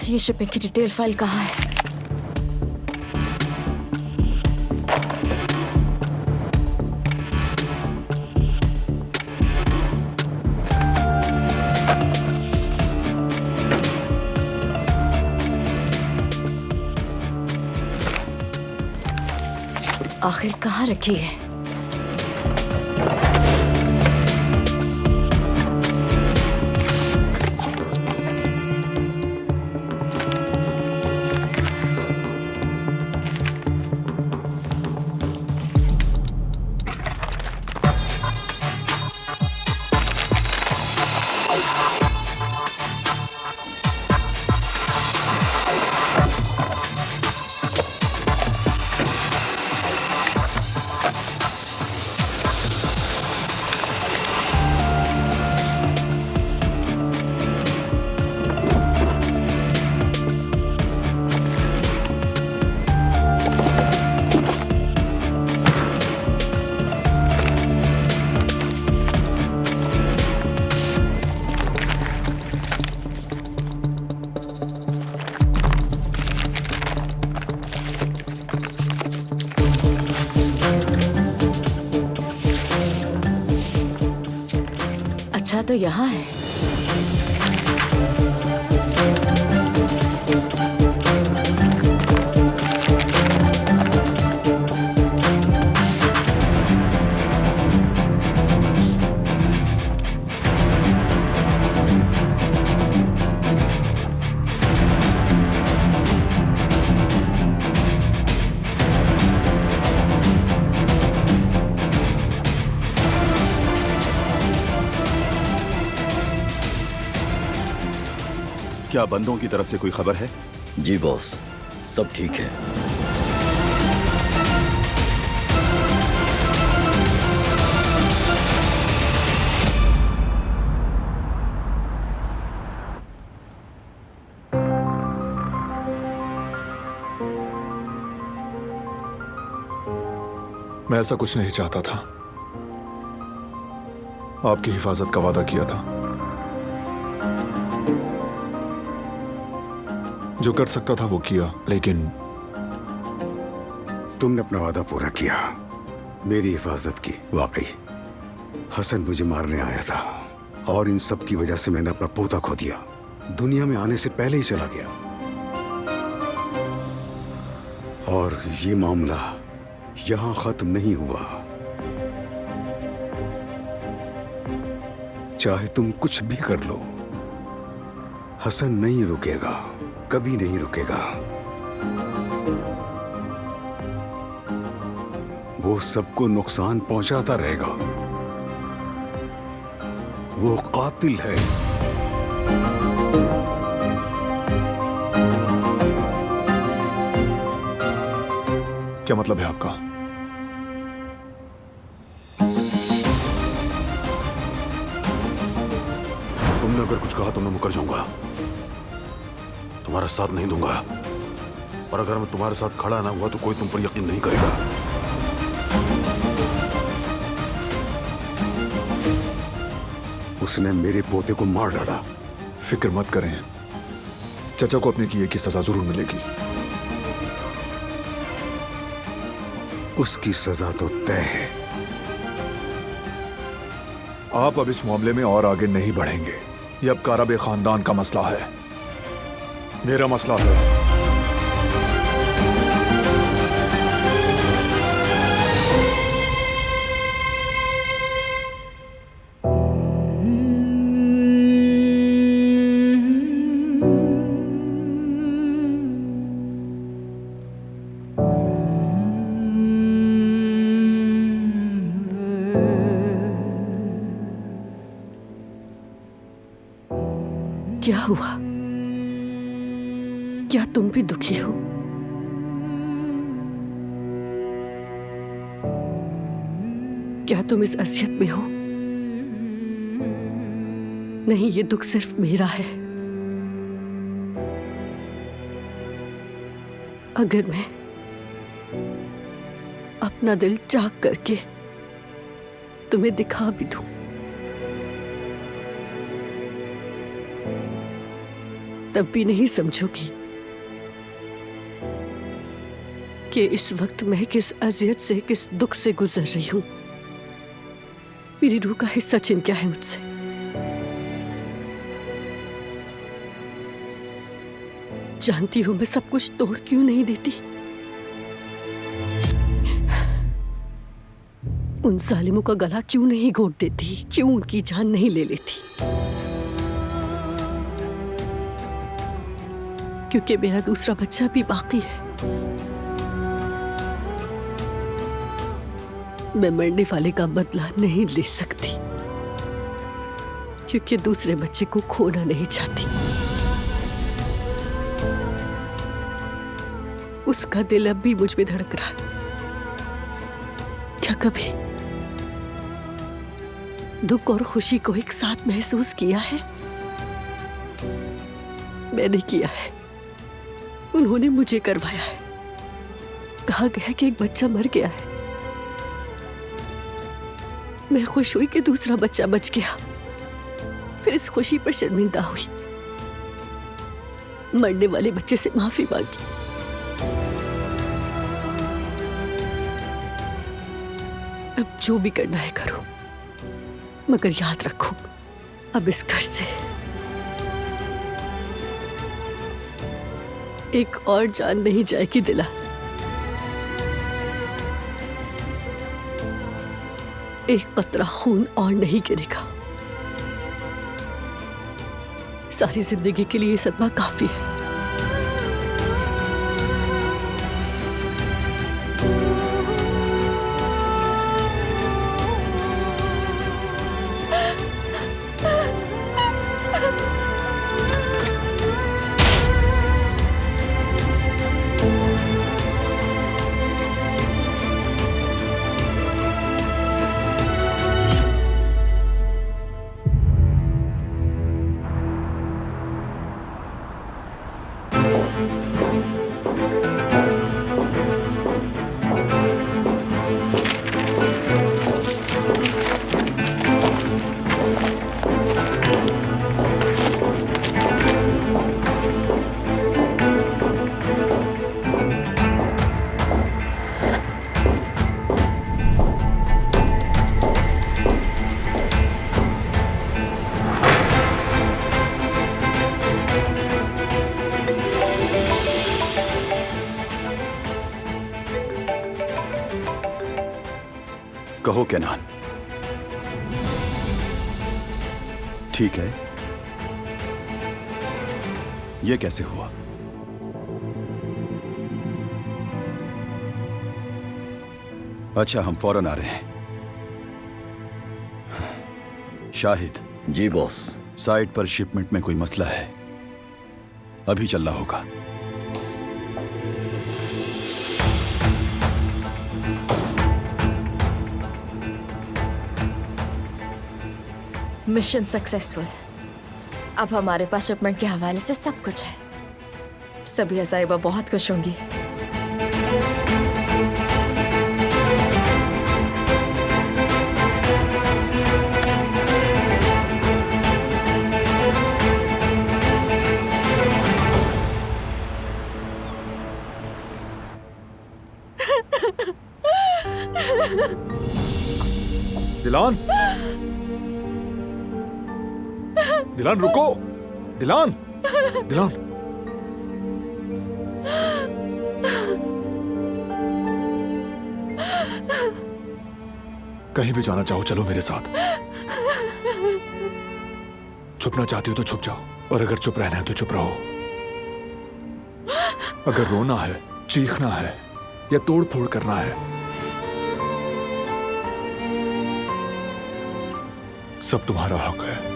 ये शिपिंग की detail file कहाँ है? आखिर कहाँ रखी है? अच्छा तो यहाँ है। क्या बंदों की तरफ से कोई खबर है? जी बॉस, सब ठीक है। मैं ऐसा कुछ नहीं चाहता था। आपकी हिफाजत का वादा किया था। जो कर सकता था वो किया, लेकिन तुमने अपना वादा पूरा किया, मेरी हिफाजत की। वाकई हसन मुझे मारने आया था और इन सब की वजह से मैंने अपना पोता खो दिया। दुनिया में आने से पहले ही चला गया। और ये मामला यहां खत्म नहीं हुआ। चाहे तुम कुछ भी कर लो, हसन नहीं रुकेगा, कभी नहीं रुकेगा। वो सबको नुकसान पहुंचाता रहेगा। वो कातिल है। क्या मतलब है आपका? तुमने अगर कुछ कहा तो मैं मुकर जाऊंगा, तुम्हारा साथ नहीं दूंगा। और अगर मैं तुम्हारे साथ खड़ा ना हुआ तो कोई तुम पर यकीन नहीं करेगा। उसने मेरे पोते को मार डाला। फिक्र मत करें, चचा को अपने किए की सजा जरूर मिलेगी। उसकी सजा तो तय है। आप अब इस मामले में और आगे नहीं बढ़ेंगे। ये अब कारबे खानदान का मसला है, मेरा मसला है। क्या हुआ? क्या तुम भी दुखी हो? क्या तुम इस असियत में हो? नहीं, ये दुख सिर्फ मेरा है। अगर मैं अपना दिल चाक करके तुम्हें दिखा भी दूं। तब भी नहीं समझोगी कि इस वक्त मैं किस अजियत से, किस दुख से गुजर रही हूं। मेरी रूह का हिस्सा छिन गया है मुझसे। जानती हूं मैं सब कुछ तोड़ क्यों नहीं देती, उन जालिमों का गला क्यों नहीं घोट देती, क्यों उनकी जान नहीं ले लेती। क्योंकि मेरा दूसरा बच्चा भी बाकी है। मैं मरने वाले का बदला नहीं ले सकती, क्योंकि दूसरे बच्चे को खोना नहीं चाहती। उसका दिल अब भी मुझ में धड़क रहा है। क्या कभी दुख और खुशी को एक साथ महसूस किया है? मैंने किया है, उन्होंने मुझे करवाया है। कहा गया कि एक बच्चा मर गया है, मैं खुश हुई कि दूसरा बच्चा बच गया। फिर इस खुशी पर शर्मिंदा हुई, मरने वाले बच्चे से माफी मांगी। अब जो भी करना है करो, मगर याद रखो अब इस घर से एक और जान नहीं जाएगी दिला। एक कतरा खून और नहीं गिरेगा। सारी जिंदगी के लिए ये सदमा काफी है। कहो केनान। ठीक है, ये कैसे हुआ? अच्छा, हम फौरन आ रहे हैं। शाहिद। जी बॉस। साइट पर शिपमेंट में कोई मसला है, अभी चलना होगा। Mission successful. अब हमारे पास शिपमेंट के हवाले से सब कुछ है। सभी साहिबा बहुत खुश होंगी। दिलान, दिलान रुको। दिलान, दिलान। कहीं भी जाना चाहो चलो मेरे साथ। छुपना चाहती हो तो छुप जाओ, और अगर चुप रहना है तो चुप रहो। अगर रोना है, चीखना है या तोड़ फोड़ करना है, सब तुम्हारा हक है।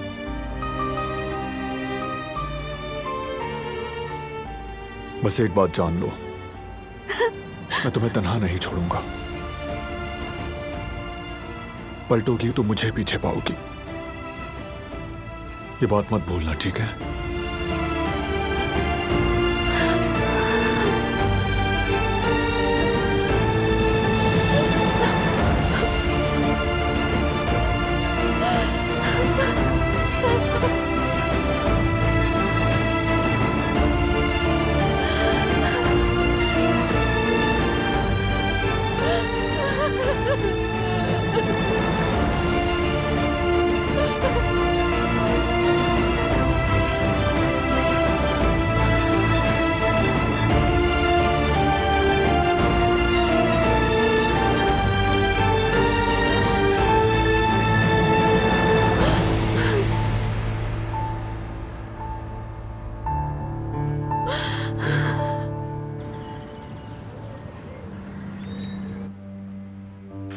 बस एक बात जान लो, मैं तुम्हें तन्हा नहीं छोड़ूंगा। पलटोगी तो मुझे पीछे पाओगी, ये बात मत भूलना, ठीक है?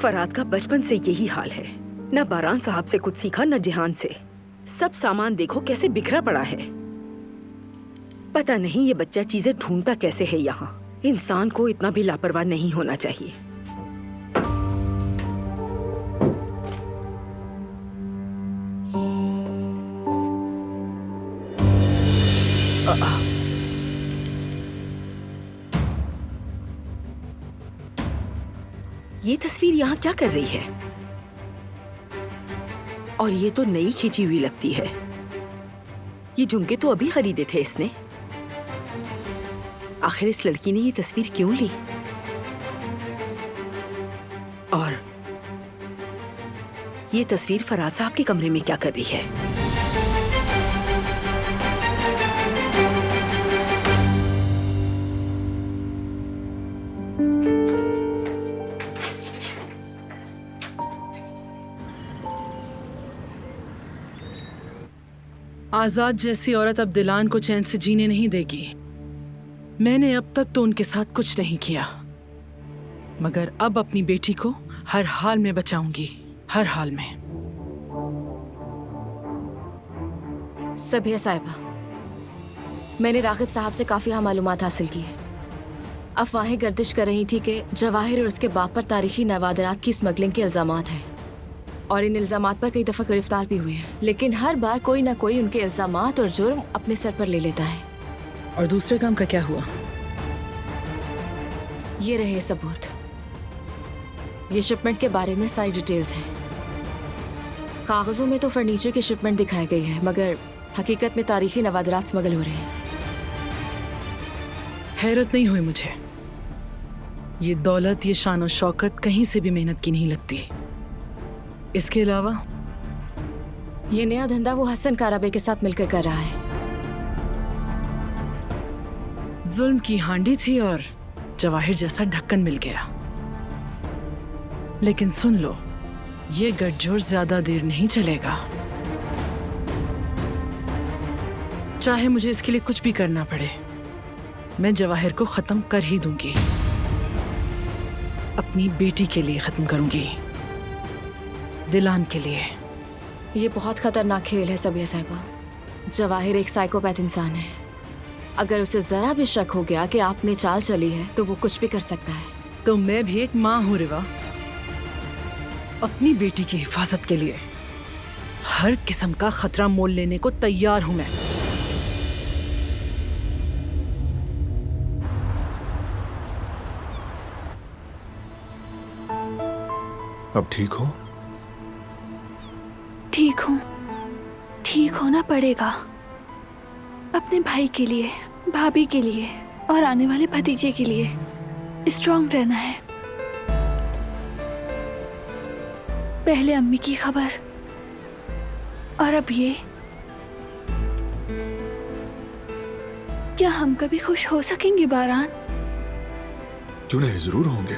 फराद का बचपन से यही हाल है। न बारान साहब से कुछ सीखा न जिहान से। सब सामान देखो कैसे बिखरा पड़ा है। पता नहीं ये बच्चा चीजें ढूंढता कैसे है यहाँ। इंसान को इतना भी लापरवाह नहीं होना चाहिए। ये तस्वीर यहाँ क्या कर रही है? और ये तो नई खींची हुई लगती है। ये झुमके तो अभी खरीदे थे इसने। आखिर इस लड़की ने ये तस्वीर क्यों ली? और ये तस्वीर फराद साहब के कमरे में क्या कर रही है? आजाद जैसी औरत अब दिलान को चैन से जीने नहीं देगी। मैंने अब तक तो उनके साथ कुछ नहीं किया, मगर अब अपनी बेटी को हर हाल में बचाऊंगी, हर हाल में। सबिया साहिबा, मैंने रागिब साहब से काफी मालूमात हासिल की है। अफवाहें गर्दिश कर रही थी कि जवाहिर और उसके बाप पर तारीखी नवादरात की स्मगलिंग के इल्जामात हैं, और इन इल्जामात पर कई दफा गिरफ्तार भी हुए हैं, लेकिन हर बार कोई ना कोई उनके इल्जामात और जुर्म अपने सर पर ले लेता है। और दूसरे काम का क्या हुआ? ये रहे सबूत। ये शिपमेंट के बारे में सारी डिटेल्स हैं। कागजों में तो फर्नीचर की शिपमेंट दिखाई गई है, मगर हकीकत में तारीखी नवादरात स्मगल हो रहे हैं। हैरत नहीं हुई मुझे। ये दौलत, ये शान और शौकत कहीं से भी मेहनत की नहीं लगती। इसके अलावा ये नया धंधा वो हसन काराबे के साथ मिलकर कर रहा है। जुल्म की हांडी थी और जवाहिर जैसा ढक्कन मिल गया। लेकिन सुन लो, ये गठजोड़ ज्यादा देर नहीं चलेगा। चाहे मुझे इसके लिए कुछ भी करना पड़े, मैं जवाहिर को खत्म कर ही दूंगी। अपनी बेटी के लिए खत्म करूंगी, दिलान के लिए। ये बहुत खतरनाक खेल है सबिया साहिबा। जवाहिर एक साइकोपैथ इंसान है। अगर उसे जरा भी शक हो गया कि आपने चाल चली है तो वो कुछ भी कर सकता है। तो मैं भी एक माँ हूं रिवा। अपनी बेटी की हिफाजत के लिए हर किस्म का खतरा मोल लेने को तैयार हूं मैं। अब ठीक हो? ठीक हूँ। ठीक होना पड़ेगा। अपने भाई के लिए, भाभी के लिए और आने वाले भतीजे के लिए स्ट्रांग रहना है। पहले अम्मी की खबर और अब ये। क्या हम कभी खुश हो सकेंगे बारान? क्यों नहीं, जरूर होंगे।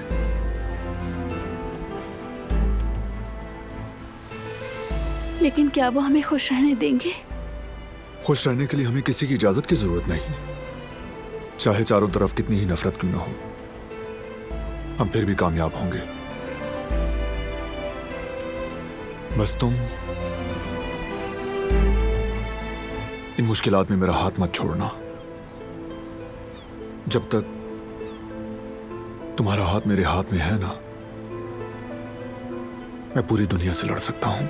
लेकिन क्या वो हमें खुश रहने देंगे? खुश रहने के लिए हमें किसी की इजाजत की जरूरत नहीं। चाहे चारों तरफ कितनी ही नफरत क्यों ना हो, हम फिर भी कामयाब होंगे। बस तुम इन मुश्किलात में मेरा हाथ मत छोड़ना। जब तक तुम्हारा हाथ मेरे हाथ में है ना, मैं पूरी दुनिया से लड़ सकता हूं।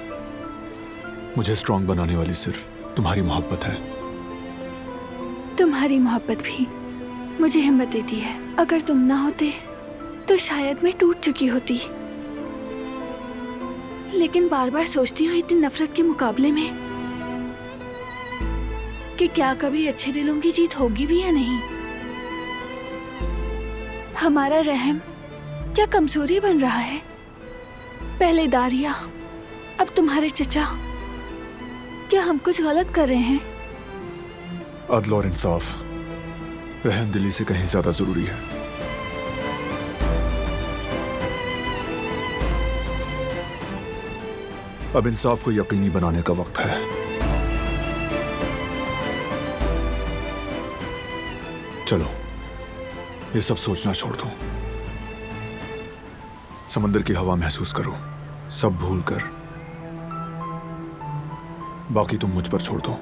मुझे स्ट्रांग बनाने वाली सिर्फ तुम्हारी मोहब्बत है। तुम्हारी मोहब्बत भी मुझे हिम्मत देती है। अगर तुम ना होते तो शायद मैं टूट चुकी होती। लेकिन बार बार सोचती हूँ इतनी नफरत के मुकाबले में कि क्या कभी अच्छे दिलों की जीत होगी भी या नहीं। हमारा रहम क्या कमजोरी बन रहा है? पहले दारिया, अब तुम्हारे चचा। क्या हम कुछ गलत कर रहे हैं? अदल और इंसाफ रहम दिली से कहीं ज्यादा जरूरी है। अब इंसाफ को यकीनी बनाने का वक्त है। चलो, ये सब सोचना छोड़ दो। समंदर की हवा महसूस करो, सब भूल कर। बाकी तुम मुझ पर छोड़ दो।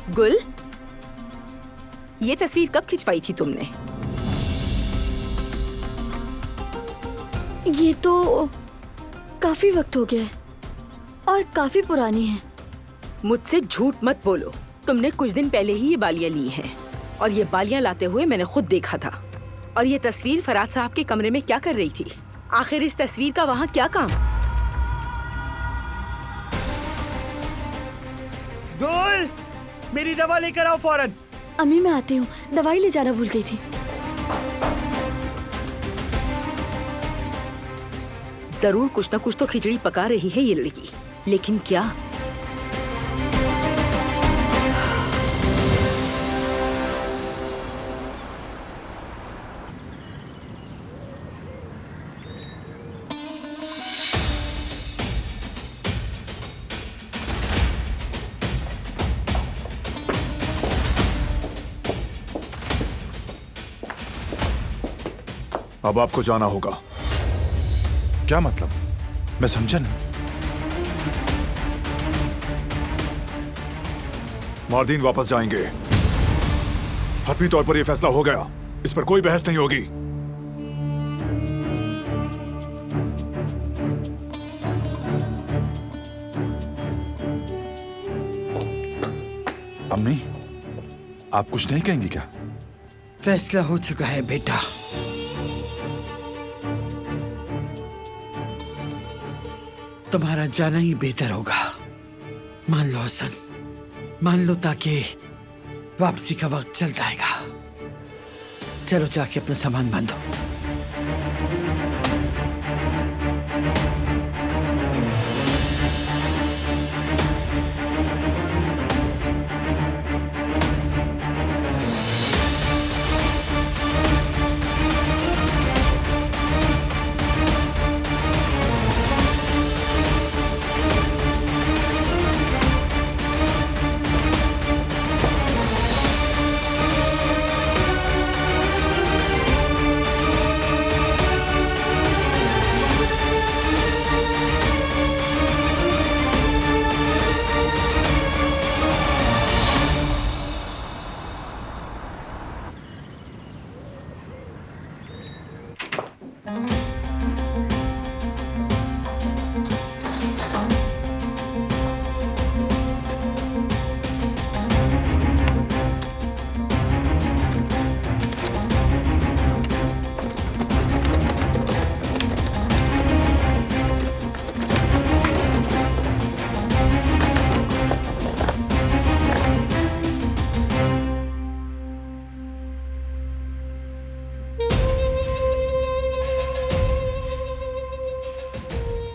गुल, ये तस्वीर कब खिंचवाई थी तुमने? ये तो काफी वक्त हो गया है और काफी पुरानी है। मुझसे झूठ मत बोलो। तुमने कुछ दिन पहले ही ये बालियां ली हैं और ये बालियां लाते हुए मैंने खुद देखा था। और ये तस्वीर फराज साहब के कमरे में क्या कर रही थी? आखिर इस तस्वीर का वहाँ क्या काम? गुल, मेरी दवा लेकर आओ फौरन। अम्मी मैं आती हूँ, दवाई ले जाना भूल गई थी। जरूर कुछ न कुछ तो खिचड़ी पका रही है ये लड़की, लेकिन क्या? अब आपको जाना होगा। क्या मतलब? मैं समझा नहीं। मार्दीन वापस जाएंगे। हतमी तौर पर यह फैसला हो गया, इस पर कोई बहस नहीं होगी। अम्मी, आप कुछ नहीं कहेंगी क्या? फैसला हो चुका है बेटा। तुम्हारा जाना ही बेहतर होगा। मान लो हसन, मान लो, ताकि वापसी का वक्त चल जाएगा। चलो जाके अपना सामान बांधो।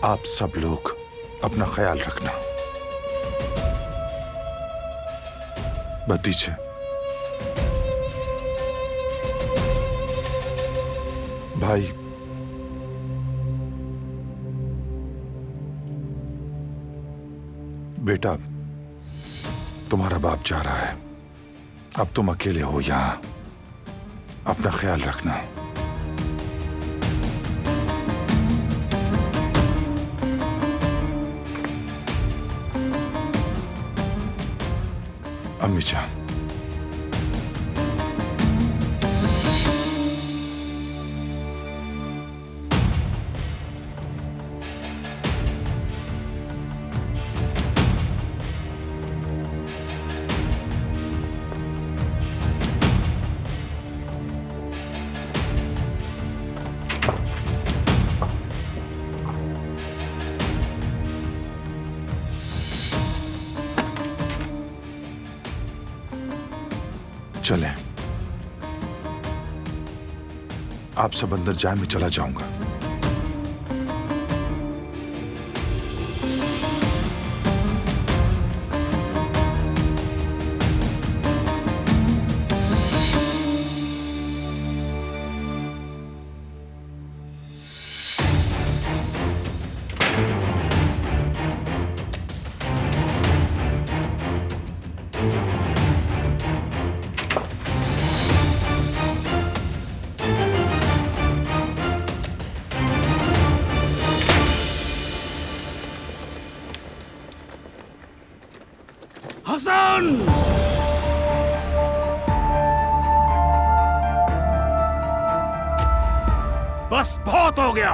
आप सब लोग अपना ख्याल रखना। भतीजे, भाई, बेटा, तुम्हारा बाप जा रहा है। अब तुम अकेले हो यहां, अपना ख्याल रखना। अम्मी जान, चलें। आप सब अंदर जाए, मैं चला जाऊंगा। हसन! बस बहुत हो गया।